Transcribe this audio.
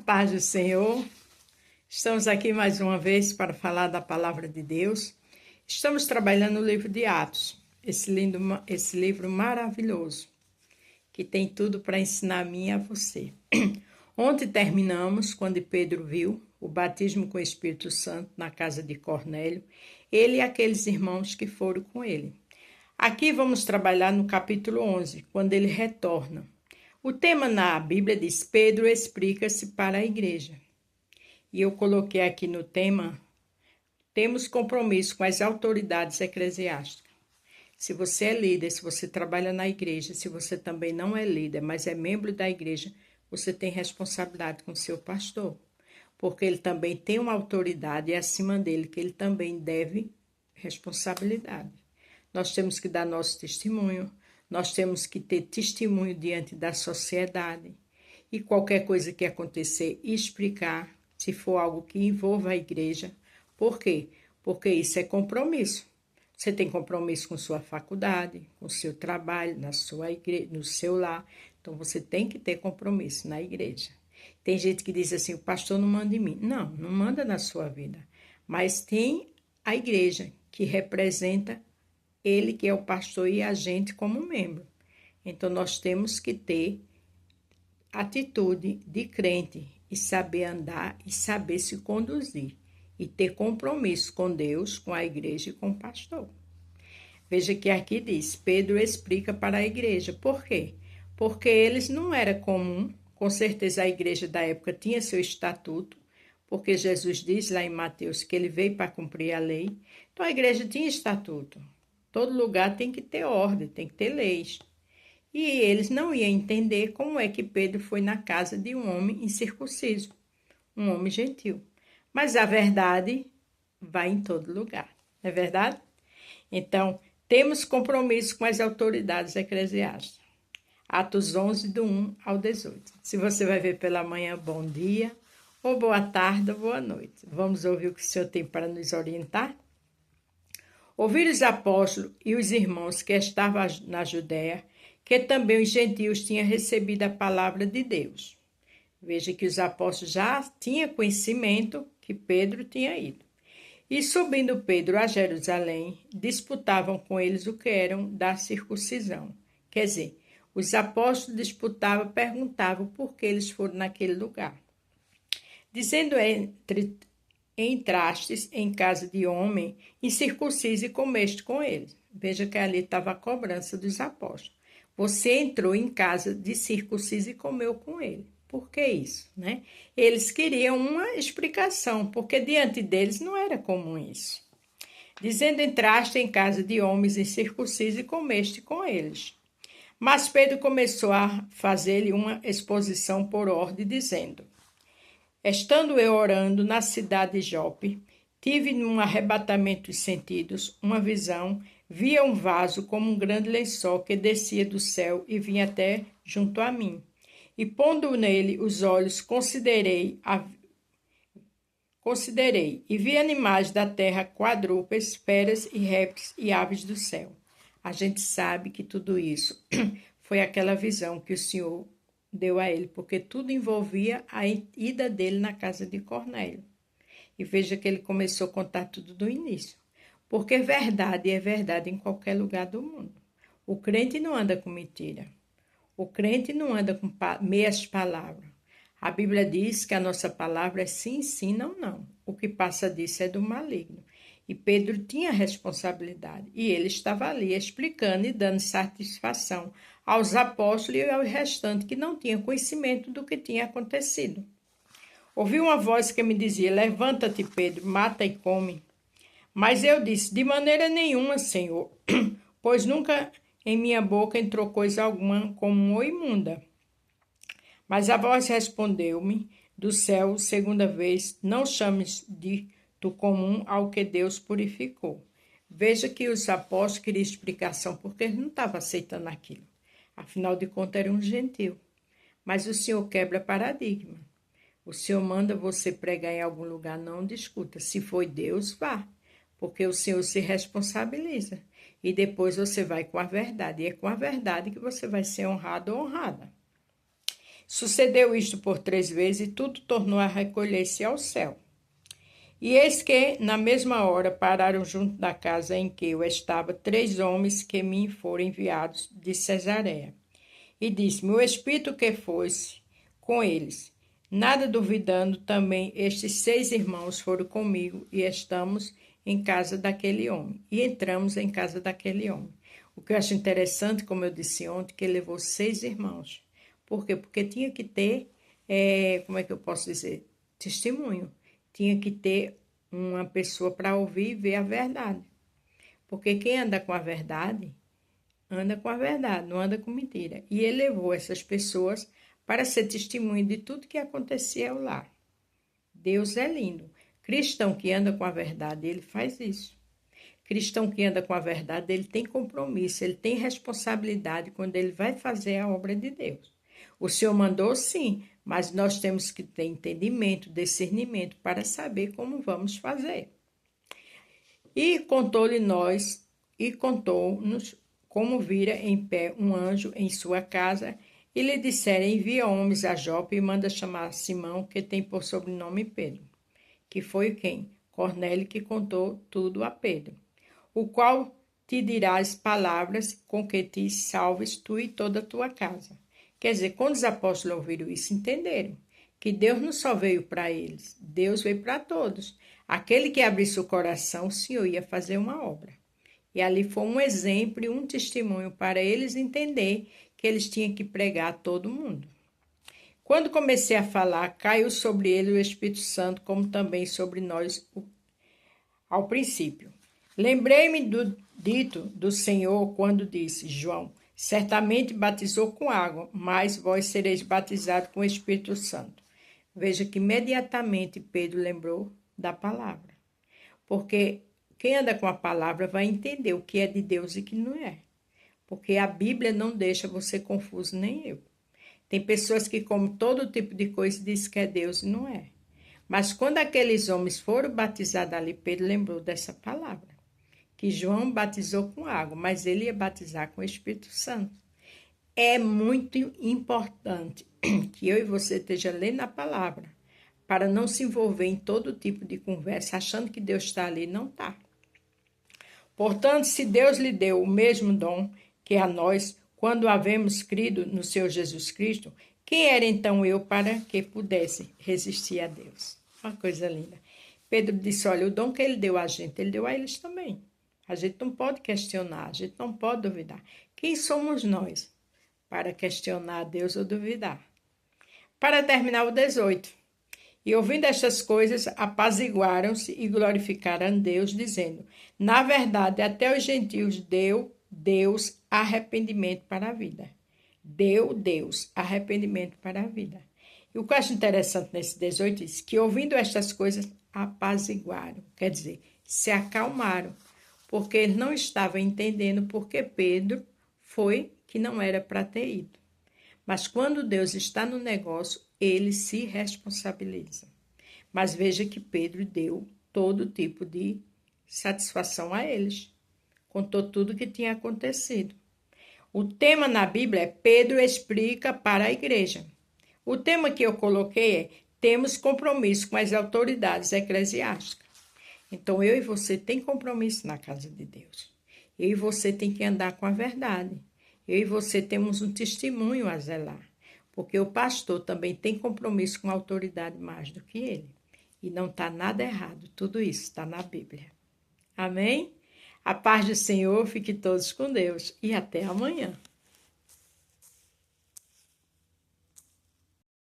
Paz do Senhor, estamos aqui mais uma vez para falar da palavra de Deus. Estamos trabalhando no livro de Atos, esse livro maravilhoso, que tem tudo para ensinar a mim e a você. Ontem terminamos quando Pedro viu o batismo com o Espírito Santo na casa de Cornélio, ele e aqueles irmãos que foram com ele. Aqui vamos trabalhar no capítulo 11, quando ele retorna. O tema na Bíblia diz: Pedro explica-se para a igreja. E eu coloquei aqui no tema: temos compromisso com as autoridades eclesiásticas. Se você é líder, se você trabalha na igreja, se você também não é líder, mas é membro da igreja, você tem responsabilidade com o seu pastor. Porque ele também tem uma autoridade acima dele, que ele também deve responsabilidade. Nós temos que dar nosso testemunho. Nós temos que ter testemunho diante da sociedade e qualquer coisa que acontecer, explicar, se for algo que envolva a igreja. Por quê? Porque isso é compromisso. Você tem compromisso com sua faculdade, com seu trabalho, na sua igreja, no seu lar. Então, você tem que ter compromisso na igreja. Tem gente que diz assim: o pastor não manda em mim. Não, não manda na sua vida. Mas tem a igreja que representa ele, que é o pastor, e a gente como membro. Então, nós temos que ter atitude de crente e saber andar e saber se conduzir. E ter compromisso com Deus, com a igreja e com o pastor. Veja que aqui diz: Pedro explica para a igreja. Por quê? Porque eles não era comum. Com certeza a igreja da época tinha seu estatuto, porque Jesus diz lá em Mateus que ele veio para cumprir a lei. Então, a igreja tinha estatuto. Todo lugar tem que ter ordem, tem que ter leis. E eles não iam entender como é que Pedro foi na casa de um homem incircunciso, um homem gentil. Mas a verdade vai em todo lugar, não é verdade? Então, temos compromisso com as autoridades eclesiásticas. Atos 11, do 1 ao 18. Se você vai ver pela manhã, bom dia, ou boa tarde, ou boa noite. Vamos ouvir o que o Senhor tem para nos orientar? Ouviram os apóstolos e os irmãos que estavam na Judéia, que também os gentios tinham recebido a palavra de Deus. Veja que os apóstolos já tinham conhecimento que Pedro tinha ido. E subindo Pedro a Jerusalém, disputavam com eles o que eram da circuncisão. Quer dizer, os apóstolos disputavam, perguntavam por que eles foram naquele lugar. Dizendo: entrastes em casa de homem incircunciso e comeste com eles. Veja que ali estava a cobrança dos apóstolos. Você entrou em casa de circunciso e comeu com ele. Por que isso, né? Eles queriam uma explicação, porque diante deles não era comum isso. Dizendo: entraste em casa de homens incircuncisos e comeste com eles. Mas Pedro começou a fazer-lhe uma exposição por ordem, dizendo: estando eu orando na cidade de Jope, tive num arrebatamento de sentidos uma visão, via um vaso como um grande lençol que descia do céu e vinha até junto a mim. E pondo nele os olhos, considerei e vi animais da terra, quadrúpedes, feras e répteis e aves do céu. A gente sabe que tudo isso foi aquela visão que o Senhor deu a ele, porque tudo envolvia a ida dele na casa de Cornélio. E veja que ele começou a contar tudo do início. Porque verdade é verdade em qualquer lugar do mundo. O crente não anda com mentira. O crente não anda com meias palavras. A Bíblia diz que a nossa palavra é sim, sim, não, não. O que passa disso é do maligno. E Pedro tinha responsabilidade. E ele estava ali explicando e dando satisfação aos apóstolos e ao restante que não tinham conhecimento do que tinha acontecido. Ouvi uma voz que me dizia: levanta-te, Pedro, mata e come. Mas eu disse: de maneira nenhuma, Senhor, pois nunca em minha boca entrou coisa alguma comum ou imunda. Mas a voz respondeu-me do céu, segunda vez: não chames de do comum ao que Deus purificou. Veja que os apóstolos queriam explicação porque eles não estavam aceitando aquilo. Afinal de contas, era um gentil. Mas o Senhor quebra paradigma. O Senhor manda você pregar em algum lugar, não discuta. Se foi Deus, vá. Porque o Senhor se responsabiliza. E depois você vai com a verdade. E é com a verdade que você vai ser honrado ou honrada. Sucedeu isto por 3 vezes, e tudo tornou a recolher-se ao céu. E eis que, na mesma hora, pararam junto da casa em que eu estava 3 homens que me foram enviados de Cesareia. E disse-me: o Espírito que fosse com eles. Nada duvidando, também estes 6 irmãos foram comigo, e estamos em casa daquele homem. E entramos em casa daquele homem. O que eu acho interessante, como eu disse ontem, que ele levou 6 irmãos. Por quê? Porque tinha que ter, como é que eu posso dizer? Testemunho. Tinha que ter uma pessoa para ouvir e ver a verdade. Porque quem anda com a verdade, não anda com mentira. E ele levou essas pessoas para ser testemunho de tudo que acontecia lá. Deus é lindo. Cristão que anda com a verdade, ele faz isso. Cristão que anda com a verdade, ele tem compromisso, ele tem responsabilidade quando ele vai fazer a obra de Deus. O Senhor mandou sim, mas nós temos que ter entendimento, discernimento para saber como vamos fazer. E contou-nos como vira em pé um anjo em sua casa, e lhe disseram: envia homens a Jope e manda chamar Simão, que tem por sobrenome Pedro. Que foi quem? Cornélio, que contou tudo a Pedro, o qual te dirá as palavras com que te salves tu e toda a tua casa. Quer dizer, quando os apóstolos ouviram isso, entenderam que Deus não só veio para eles, Deus veio para todos. Aquele que abrisse o coração, o Senhor ia fazer uma obra. E ali foi um exemplo e um testemunho para eles entender que eles tinham que pregar a todo mundo. Quando comecei a falar, caiu sobre ele o Espírito Santo, como também sobre nós ao princípio. Lembrei-me do dito do Senhor quando disse: João certamente batizou com água, mas vós sereis batizados com o Espírito Santo. Veja que imediatamente Pedro lembrou da palavra. Porque quem anda com a palavra vai entender o que é de Deus e o que não é. Porque a Bíblia não deixa você confuso, nem eu. Tem pessoas que comem todo tipo de coisa e dizem que é Deus e não é. Mas quando aqueles homens foram batizados ali, Pedro lembrou dessa palavra. Que João batizou com água, mas ele ia batizar com o Espírito Santo. É muito importante que eu e você esteja lendo a palavra, para não se envolver em todo tipo de conversa, achando que Deus está ali. Não está. Portanto, se Deus lhe deu o mesmo dom que a nós, quando havemos crido no Senhor Jesus Cristo, quem era então eu para que pudesse resistir a Deus? Uma coisa linda. Pedro disse: olha, o dom que ele deu a gente, ele deu a eles também. A gente não pode questionar, a gente não pode duvidar. Quem somos nós para questionar a Deus ou duvidar? Para terminar o 18. E ouvindo estas coisas, apaziguaram-se e glorificaram a Deus, dizendo: na verdade, até os gentios deu Deus arrependimento para a vida. Deu Deus arrependimento para a vida. E o que eu acho interessante nesse 18 diz que, ouvindo estas coisas, apaziguaram. Quer dizer, se acalmaram, porque eles não estavam entendendo porque Pedro foi que não era para ter ido. Mas quando Deus está no negócio, ele se responsabiliza. Mas veja que Pedro deu todo tipo de satisfação a eles. Contou tudo o que tinha acontecido. O tema na Bíblia é Pedro explica para a igreja. O tema que eu coloquei é: temos compromisso com as autoridades eclesiásticas. Então, eu e você tem compromisso na casa de Deus. Eu e você tem que andar com a verdade. Eu e você temos um testemunho a zelar. Porque o pastor também tem compromisso com a autoridade mais do que ele. E não está nada errado. Tudo isso está na Bíblia. Amém? A paz do Senhor, fique todos com Deus. E até amanhã.